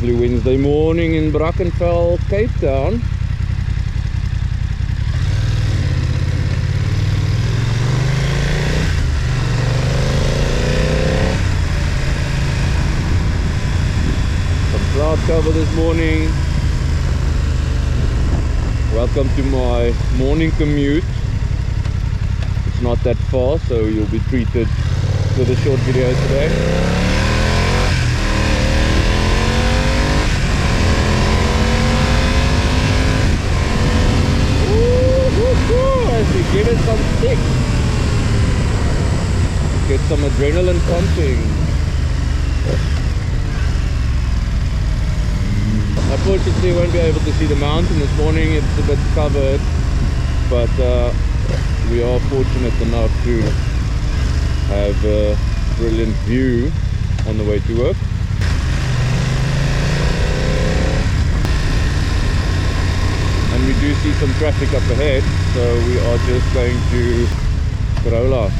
lovely Wednesday morning in Brackenfell, Cape Town. Some cloud cover this morning. Welcome to my morning commute. It's not that far, so you'll be treated with a short video today. As we give it some stick, get some adrenaline pumping. Unfortunately, you won't be able to see the mountain this morning. It's a bit covered, but we are fortunate enough to have a brilliant view on the way to work. And we do see some traffic up ahead, so we are just going to Corolla.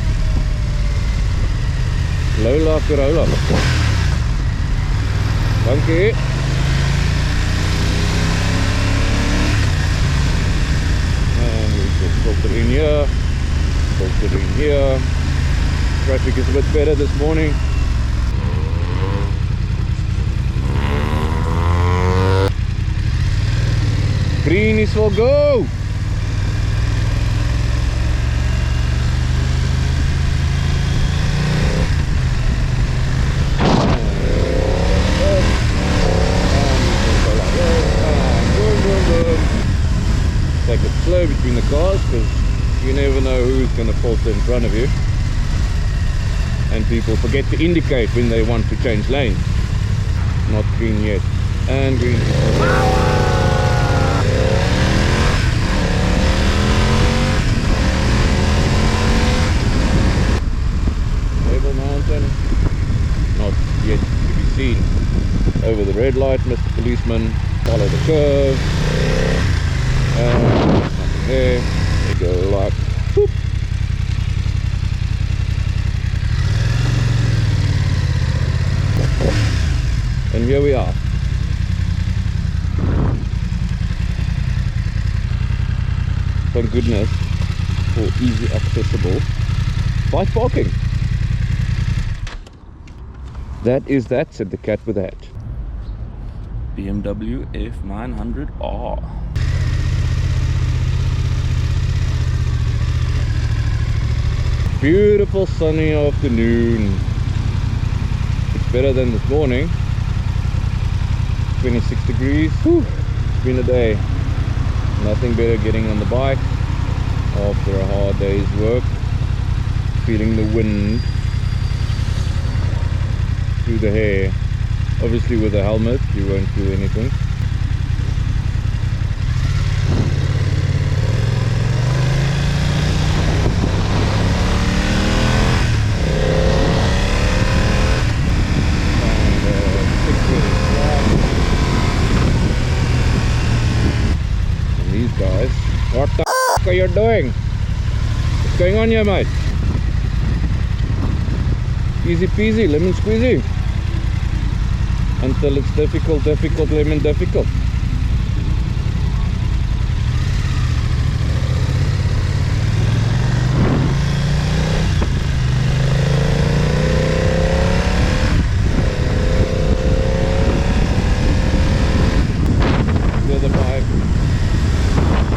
Lola Corolla. Dankie. And we just filter in here, filter in here. Traffic is a bit better this morning. Green is for go! Take it slow between the cars, because you never know who's going to falter in front of you. And people forget to indicate when they want to change lanes. Not green yet. And green is for go. Not yet to be seen. Over the red light, Mr. Policeman. Follow the curve. And nothing there. They go like whoop. And here we are. Thank goodness for easy accessible bike parking. That is that, said the cat with a hat. BMW F900R. Beautiful sunny afternoon. It's better than this morning. 26 degrees. Whew. It's been a day. Nothing better getting on the bike after a hard day's work. Feeling the wind through the hair. Obviously with a helmet you won't do anything. And these guys, what the f are you doing? What's going on here, mate? Easy peasy, lemon squeezy. Until it's difficult, lemon difficult. The other bike,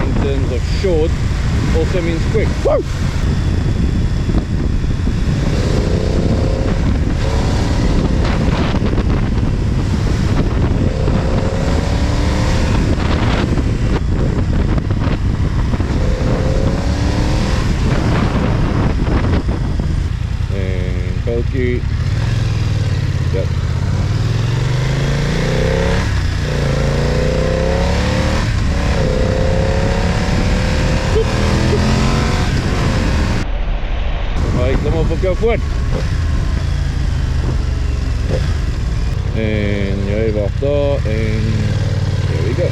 in terms of short, also means quick. Woo! Yep. Alright, klim op jou voet. En jy wag daar en here we go.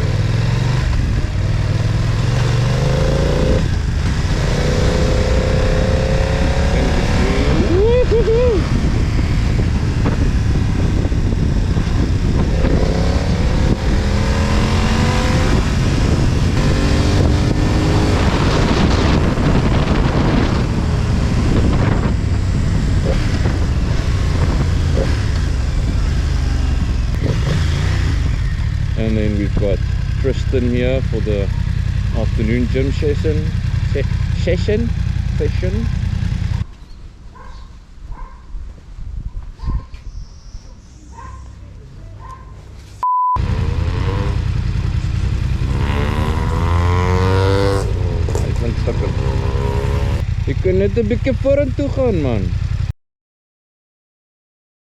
And then we've got Tristan here for the afternoon gym session. Session. Hy kan sukkel. Jy kan net 'n bietjie vorentoe gaan, man.